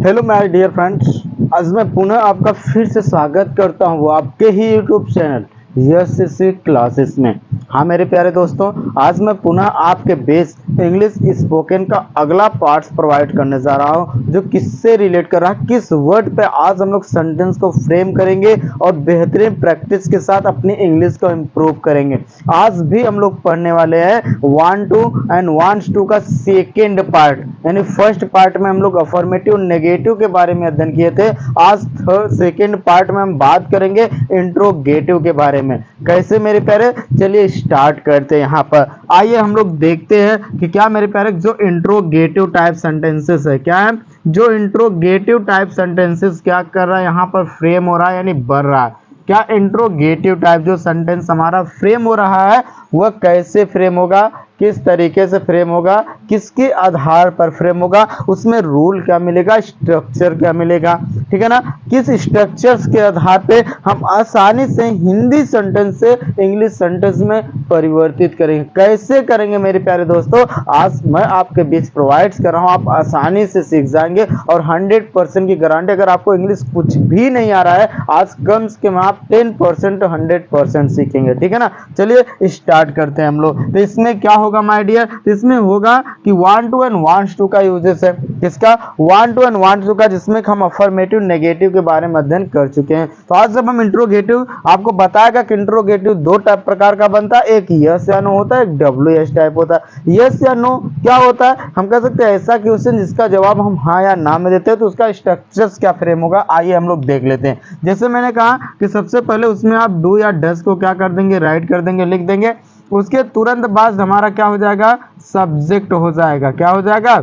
Hello my dear friends. आज मैं पुनः आपका फिर से स्वागत करता हूँ आपके ही यूट्यूब चैनल यस क्लासेस में। हाँ मेरे प्यारे दोस्तों, आज मैं पुनः आपके बेस इंग्लिश स्पोकन का अगला पार्ट प्रोवाइड करने जा रहा हूँ, जो किससे रिलेट कर रहा है, किस वर्ड पे आज हम लोग सेंटेंस को फ्रेम करेंगे और बेहतरीन प्रैक्टिस के साथ अपनी इंग्लिश को इम्प्रूव करेंगे। आज भी हम लोग पढ़ने वाले हैं want to and wants to का सेकेंड पार्ट, यानी फर्स्ट पार्ट में हम लोग अफर्मेटिव नेगेटिव के बारे में अध्ययन किए थे। आज सेकेंड पार्ट में हम बात करेंगे इंट्रोगेटिव के बारे में। कैसे मेरे प्यारे, चलिए स्टार्ट करते हैं। यहाँ पर आइए हम लोग देखते हैं कि क्या मेरे प्यारे जो इंट्रोगेटिव टाइप सेंटेंसेस है, क्या है जो इंट्रोगेटिव टाइप सेंटेंसेस क्या कर रहा है, यहाँ पर फ्रेम हो रहा है यानी बढ़ रहा है। क्या इंट्रोगेटिव टाइप जो सेंटेंस हमारा फ्रेम हो रहा है वह कैसे फ्रेम होगा, किस तरीके से फ्रेम होगा, किसके आधार पर फ्रेम होगा, उसमें रूल क्या मिलेगा, स्ट्रक्चर क्या मिलेगा, ठीक है ना। किस स्ट्रक्चर्स के आधार पे हम आसानी से हिंदी सेंटेंस से इंग्लिश सेंटेंस में परिवर्तित करेंगे, कैसे करेंगे मेरे प्यारे दोस्तों, आज मैं आपके बीच प्रोवाइड कर रहा हूँ। आप आसानी से सीख जाएंगे और 100% की गारंटी। अगर आपको इंग्लिश कुछ भी नहीं आ रहा है, आज कम से कम आप 10% 100% सीखेंगे, ठीक है ना। चलिए स्टार्ट करते हैं हम लोग। तो इसमें क्या होगा माय डियर, इसमें होगा कि want to and wants to का यूजेस है। किसका? Want to and wants to का, जिसमें हम अफर्मेटिव नेगेटिव के बारे में अध्ययन कर चुके हैं। तो आज जब हम इंट्रोगेटिव, आपको बताएगा कि इंट्रोगेटिव दो टाइप प्रकार का बनता है, एक यस या नो होता है, एक WS टाइप होता है। यस या नो क्या होता है, हम कह सकते हैं ऐसा क्वेश्चन जिसका जवाब हम हाँ या ना में देते हैं, तो उसका स्ट्रक्चर्स क्या फ्रेम होगा, आइए हम लोग देख लेते हैं। जैसे मैंने कहा कि सबसे पहले उसमें आप डू या डस को क्या कर देंगे, राइट कर देंगे, लिख देंगे। उसके तुरंत बाद हमारा क्या हो जाएगा, सब्जेक्ट हो जाएगा। क्या हो जाएगा?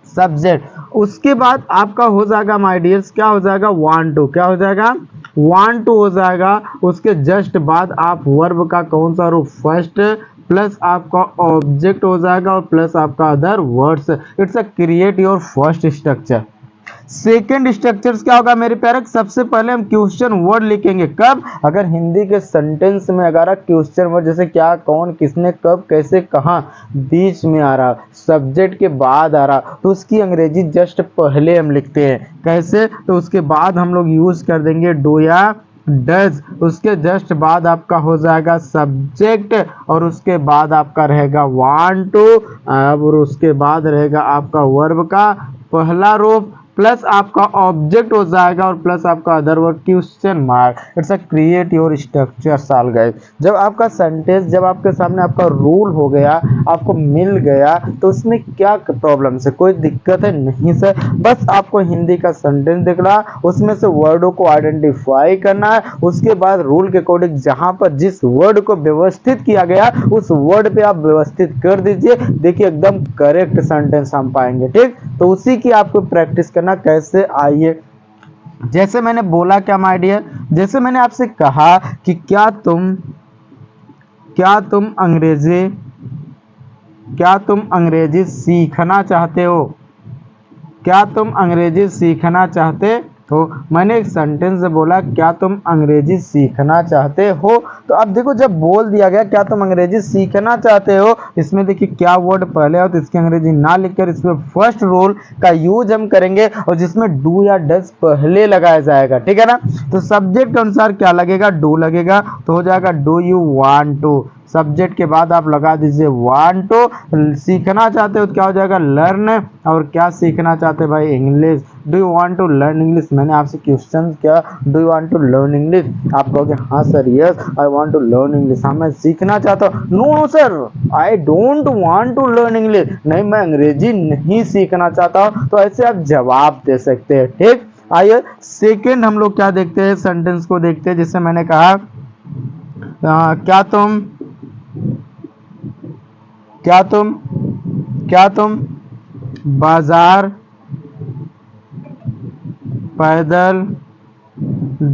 सब्जेक्ट। उसके बाद आपका हो जाएगा माय डियर्स, क्या हो जाएगा, वांट टू। क्या हो जाएगा? वांट टू हो जाएगा। उसके जस्ट बाद आप वर्ब का कौन सा रूप, फर्स्ट, प्लस आपका ऑब्जेक्ट हो जाएगा और प्लस आपका other words. It's a create your first structure. Second structures क्या होगा मेरे प्यारे, सबसे पहले हम क्वेश्चन वर्ड लिखेंगे। कब? अगर हिंदी के सेंटेंस में अगर क्वेश्चन वर्ड जैसे क्या, कौन, किसने, कब, कैसे, कहाँ बीच में आ रहा, सब्जेक्ट के बाद आ रहा, तो उसकी अंग्रेजी जस्ट पहले हम लिखते हैं। कैसे? तो उसके बाद हम लोग यूज कर देंगे डू या डज। उसके जस्ट बाद आपका हो जाएगा सब्जेक्ट और उसके बाद आपका रहेगा वांट टू, और उसके बाद रहेगा आपका वर्ब का पहला रूप, प्लस आपका ऑब्जेक्ट हो जाएगा और प्लस आपका other word question mark. It's a create your structure साल गए। जब आपका सेंटेंस, जब आपके सामने आपका रूल हो गया, आपको मिल गया, तो उसमें क्या प्रॉब्लम है, कोई दिक्कत है नहीं सर। बस आपको हिंदी का सेंटेंस दिख रहा, उसमें से वर्डों को आइडेंटिफाई करना है। उसके बाद रूल के अकॉर्डिंग जहां पर जिस वर्ड को व्यवस्थित किया गया उस वर्ड पे आप व्यवस्थित कर दीजिए। देखिए एकदम करेक्ट सेंटेंस हम पाएंगे, ठीक। तो उसी की आपको प्रैक्टिस करना। कैसे? आइए, जैसे मैंने बोला क्या माय डियर, जैसे मैंने आपसे कहा कि क्या तुम अंग्रेजी सीखना चाहते हो, क्या तुम अंग्रेजी सीखना चाहते हो। मैंने एक सेंटेंस से बोला क्या तुम अंग्रेजी सीखना चाहते हो, तो अब देखो जब बोल दिया गया क्या तुम अंग्रेजी सीखना चाहते हो, इसमें देखिए क्या वर्ड पहले हो तो इसकी अंग्रेजी ना लिखकर इसमें फर्स्ट रूल का यूज हम करेंगे और जिसमें डू या डज पहले लगाया जाएगा, ठीक है ना। तो सब्जेक्ट के अनुसार क्या लगेगा, डू लगेगा, तो हो जाएगा do you want to. Subject के बाद आप लगा दीजिए वांट टू। सीखना चाहते हो तो क्या हो जाएगा, लर्न। और क्या सीखना चाहते हैं भाई, English. Do you want to learn English. मैंने आपसे क्वेश्चन किया, do you want to learn English, आप कहोगे हाँ sir, yes I want to learn English. हाँ मैं सीखना चाहता हूँ। No sir, I don't want to learn English. नहीं, मैं अंग्रेजी नहीं सीखना चाहता हूँ। तो ऐसे आप जवाब दे सकते हैं, ठीक। आइए सेकेंड हम लोग क्या देखते हैं, सेंटेंस को देखते हैं। जिससे मैंने कहा क्या तुम बाजार पैदल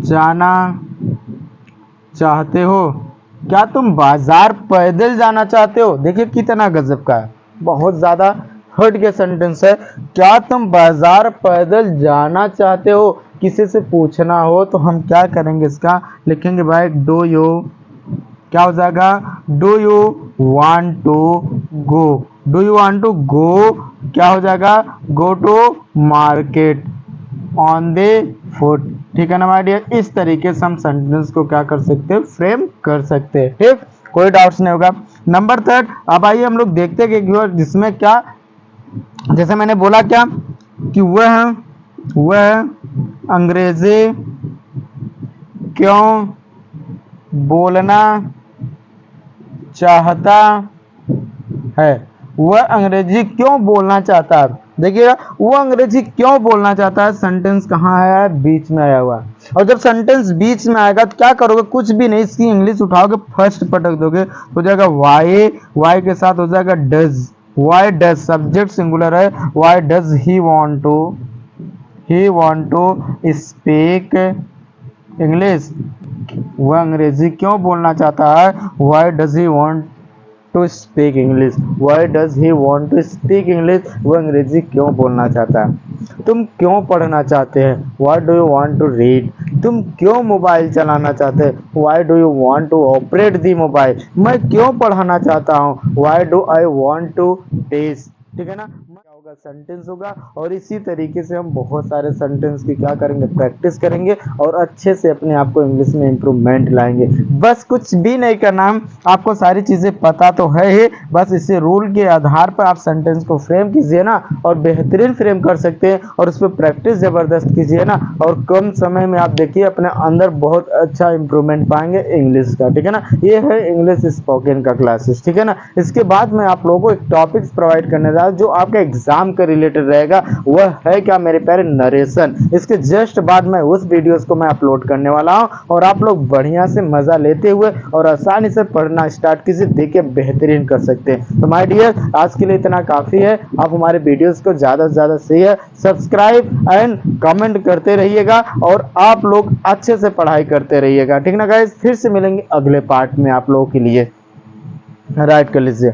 जाना चाहते हो। क्या तुम बाजार पैदल जाना चाहते हो। देखिए कितना गजब का है, बहुत ज्यादा हट के सेंटेंस है। क्या तुम बाजार पैदल जाना चाहते हो। किसी से पूछना हो तो हम क्या करेंगे, इसका लिखेंगे भाई डू यू, क्या हो जाएगा, do you want to go. Do you want to go क्या हो जाएगा, go to market. On the foot. ठीक है ना माय डियर, इस तरीके से हम सेंटेंस को क्या कर सकते हैं, फ्रेम कर सकते हैं। ठीक, कोई डाउट्स नहीं होगा। नंबर थर्ड, अब आइए हम लोग देखते हैं कि कीवर्ड जिसमें क्या, जैसे मैंने बोला क्या कि वह अंग्रेजी क्यों बोलना चाहता है, वह अंग्रेजी क्यों बोलना चाहता है। देखिएगा, वो अंग्रेजी क्यों बोलना चाहता है, सेंटेंस कहाँ है, बीच में आया हुआ। और जब सेंटेंस बीच में आएगा तो क्या करोगे, कुछ भी नहीं, इसकी इंग्लिश उठाओगे, फर्स्ट पटक दोगे, हो जाएगा वाई, वाई के साथ हो जाएगा does, why does, subject singular है, why does he want to speak English, वह अंग्रेजी क्यों बोलना चाहता है, why does he want to speak English, why does he want to speak English, वह अंग्रेजी क्यों बोलना चाहता है। तुम क्यों पढ़ना चाहते हैं, what do you want to read, तुम क्यों मोबाइल चलाना चाहते हैं, why do you want to operate the mobile, मैं क्यों पढ़ाना चाहता हूँ, why do I want to test. ठीक है ना, क्या होगा, सेंटेंस होगा। और इसी तरीके से हम बहुत सारे सेंटेंस की क्या करेंगे, प्रैक्टिस करेंगे और अच्छे से अपने आप को इंग्लिश में इंप्रूवमेंट लाएंगे। बस कुछ भी नहीं करना, आपको सारी चीजें पता तो है ही, बस इसे रूल के आधार पर आप सेंटेंस को फ्रेम कीजिए ना, और बेहतरीन फ्रेम कर सकते हैं, और उस पर प्रैक्टिस जबरदस्त कीजिए ना, और कम समय में आप देखिए अपने अंदर बहुत अच्छा इंप्रूवमेंट पाएंगे इंग्लिश का। ठीक है ना, ये है इंग्लिश स्पोकन का क्लासेस। ठीक है ना, इसके बाद मैं आप लोगों को एक टॉपिक्स प्रोवाइड करने जा रहा हूं जो आपके एग्जाम के रिलेटेड रहेगा, वह है क्या मेरे प्यारे, नरेशन। इसके जस्ट बाद मैं उस वीडियोस को मैं अपलोड करने वाला हूं, और आप लोग बढ़िया से मजा लेते हुए और आसानी से पढ़ना स्टार्ट कीजिए, देखिए बेहतरीन कर सकते हैं। तो माय डियर, आज के लिए इतना काफी है। आप हमारे वीडियोस को ज्यादा से ज्यादा शेयर, सब्सक्राइब एंड कमेंट करते रहिएगा, और आप लोग अच्छे से पढ़ाई करते रहिएगा। ठीक ना गाइस, फिर से मिलेंगे अगले पार्ट में आप लोगों के लिए। राइट कर लीजिए।